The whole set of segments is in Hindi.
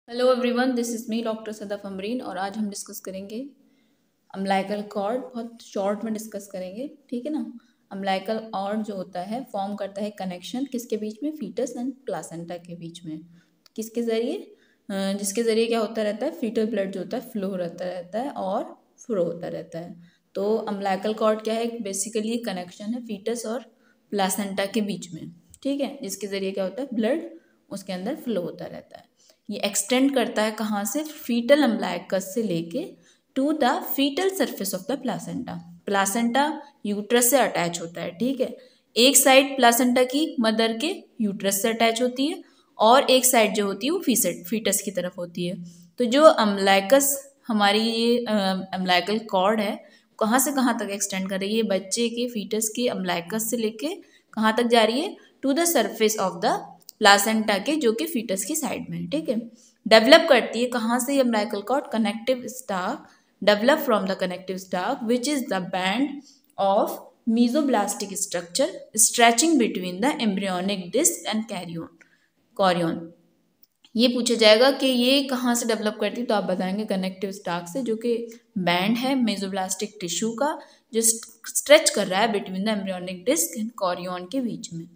Hello everyone, this is me doctor Sadaf Amreen और आज हम डिस्कस करेंगे अम्बिलिकल कॉर्ड। बहुत शॉर्ट में डिस्कस करेंगे, ठीक है ना। अम्बिलिकल कॉर्ड जो होता है फॉर्म करता है कनेक्शन किसके बीच में, फीटस एंड प्लासेंटा के बीच में। किसके ज़रिए? जिसके ज़रिए क्या होता रहता है, फीटल ब्लड जो होता है फ्लो होता रहता है और फ्लो होता रहता है। तो अम्बिलिकल कॉर्ड क्या है, बेसिकली कनेक्शन है फीटस और प्लासेंटा के बीच में, ठीक है, जिसके ज़रिए क्या होता है ब्लड उसके अंदर फ्लो होता रहता है। ये एक्सटेंड करता है कहाँ से, फीटल अम्बिलिकस से लेके to the fetal surface of the placenta. Placenta uterus से अटैच होता है, ठीक है। एक साइड प्लासेंटा की मदर के यूट्रस से अटैच होती है और एक साइड जो होती है वो फीटस की तरफ होती है। तो जो अम्बिलिकस हमारी ये अम्बिलिकल कॉर्ड है कहाँ से कहाँ तक एक्सटेंड कर रही है, बच्चे के फीटस के अम्बिलिकस से लेके कहाँ तक जा रही है, to the surface of the placenta के, जो कि फीटस की साइड में है, ठीक है। डेवलप करती है कहाँ से ये umbilical cord, connective stalk develop from the connective stalk which is the band of mesoblastic structure stretching between the embryonic disc and chorion. ये पूछा जाएगा कि ये कहाँ से डेवलप करती है, तो आप बताएंगे कनेक्टिव स्टाक से, जो कि बैंड है मेसोब्लास्टिक टिश्यू का जो स्ट्रेच कर रहा है between the embryonic disc and chorion के बीच में।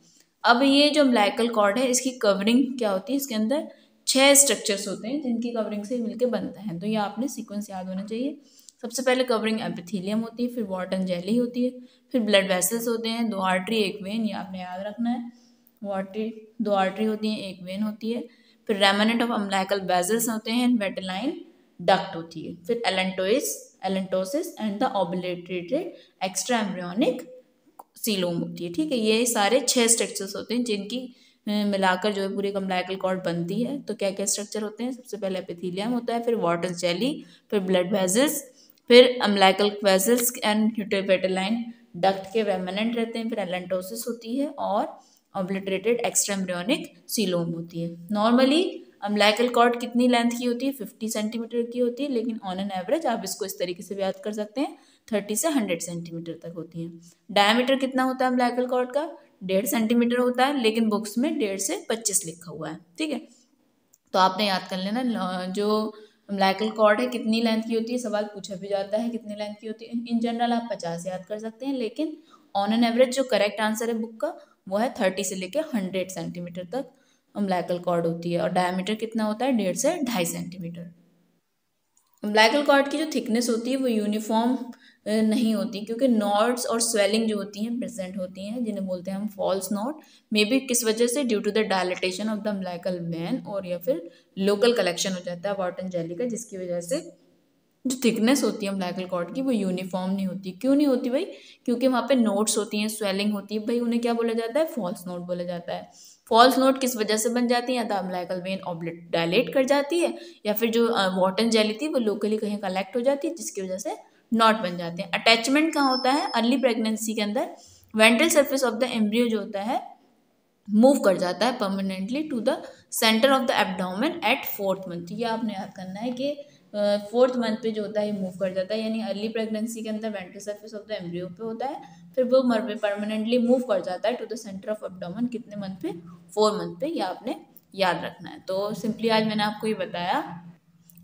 अब ये जो अम्बिलिकल कॉर्ड है इसकी कवरिंग क्या होती है, इसके अंदर 6 स्ट्रक्चर्स होते हैं जिनकी कवरिंग से मिलकर बनता है। तो ये आपने सीक्वेंस याद होना चाहिए। सबसे पहले कवरिंग एपिथेलियम होती है, फिर वॉटन जेली होती है, फिर ब्लड वेसल्स होते हैं, 2 आर्टरी 1 वेन, ये आपने याद रखना है। वाटरी 2 आर्टरी होती हैं, 1 वेन होती है। फिर रेमनेंट ऑफ अम्बिलिकल वेसल्स होते हैं, वेटेलाइन डक्ट होती है। फिर allantois and the obliterated extra embryonic coelom होती है, ठीक है। ये सारे 6 स्ट्रक्चर्स होते हैं जिनकी मिलाकर जो है पूरी अम्बिलिकल कॉर्ड बनती है। तो क्या क्या स्ट्रक्चर होते हैं, सबसे पहले एपिथेलियम होता है, फिर वाटर जेली, फिर ब्लड वेसल्स, फिर अम्बिलिकल वेसल्स एंड वेटेलाइन डक्ट के रेमनेंट रहते हैं, फिर एलेंटोसिस होती है और ऑब्लिटरेटेड एक्स्ट्रा एम्ब्रियोनिक सीलोम होती है। नॉर्मली अम्बिलिकल कॉर्ड कितनी लेंथ की होती है, 50 सेंटीमीटर की होती है, लेकिन ऑन एन एवरेज आप इसको इस तरीके से याद कर सकते हैं, 30 से 100 सेंटीमीटर तक होती है। डायमीटर कितना होता है अम्बिलिकल कॉर्ड का, 1.5 सेंटीमीटर होता है, लेकिन बुक्स में 1.5 से 25 लिखा हुआ है, ठीक है। तो आपने याद कर लेना जो अम्बिलिकल कॉर्ड है कितनी लेंथ की होती है, सवाल पूछा भी जाता है कितनी लेंथ की होती है। इन जनरल आप 50 याद कर सकते हैं, लेकिन ऑन एन एवरेज जो करेक्ट आंसर है बुक का वो है 30 से लेकर 100 सेंटीमीटर तक अम्बिलिकल कॉर्ड होती है। और डायमीटर कितना होता है, 1.5 से 2.5 सेंटीमीटर। अम्बिलिकल कॉर्ड की जो थिकनेस होती है वो यूनिफॉर्म नहीं होती, क्योंकि नॉड्स और स्वेलिंग जो होती हैं प्रेजेंट होती हैं, जिन्हें बोलते हैं हम फॉल्स नॉड। मे बी किस वजह से, due to the dilatation of the umbilical vein, और या फिर लोकल कलेक्शन हो जाता है वाटर जेली का, जिसकी वजह से जो थिकनेस होती है अम्बिलिकल कॉर्ड की वो यूनिफॉर्म नहीं होती। क्यों नहीं होती भाई, क्योंकि वहाँ पे नोट्स होती हैं, स्वेलिंग होती है, भाई उन्हें क्या बोला जाता है, फॉल्स नोट बोला जाता है। फॉल्स नोट किस वजह से बन जाती है, या तो अम्बिलिकल वेन ऑब्लिट डायलेट कर जाती है, या फिर जो वाटर जेली थी वो लोकली कहीं कलेक्ट हो जाती है, जिसकी वजह से नॉट बन जाते हैं। अटैचमेंट कहाँ होता है, अर्ली प्रेगनेंसी के अंदर ventral surface of the embryo जो होता है मूव कर जाता है permanently to the centre of the abdomen at 4th month. ये आपने याद करना है कि 4th मंथ पे जो होता है मूव कर जाता है, यानी अर्ली प्रेगनेंसी के अंदर ventral surface of the embryo पे होता है, फिर वो मर पे परमानेंटली मूव कर जाता है to the centre of abdomen, कितने मंथ पे, 4 मंथ पे। ये आपने याद रखना है। तो सिंपली आज मैंने आपको ये बताया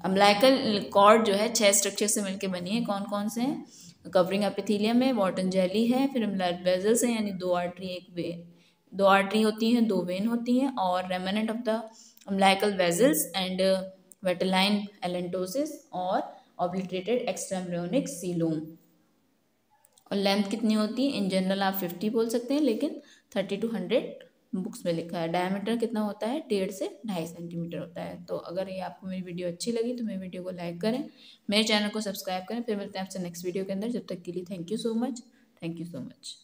अम्बिलिकल कॉर्ड जो है 6 स्ट्रक्चर से मिलकर बनी है। कौन कौन से हैं, कवरिंग एपिथेलियम है, वाटर जेली है, फिर ब्लड वेसल्स हैं, यानी 2 आर्टरी 1 वेन, 2 आर्टरी होती हैं, 2 वेन होती हैं, और remnant of the umbilical vessels and vitelline allantois और ऑब्लिटरेटेड एक्स्ट्रा एम्ब्रियोनिक सीलोम। और लेंथ कितनी होती है, इन जनरल आप 50 बोल सकते हैं, लेकिन 30 to 100 बुक्स में लिखा है। डायमीटर कितना होता है, 1.5 से 2.5 सेंटीमीटर होता है। तो अगर ये आपको मेरी वीडियो अच्छी लगी तो मेरी वीडियो को लाइक करें, मेरे चैनल को सब्सक्राइब करें। फिर मिलते हैं आपसे नेक्स्ट वीडियो के अंदर, जब तक के लिए thank you so much. Thank you so much.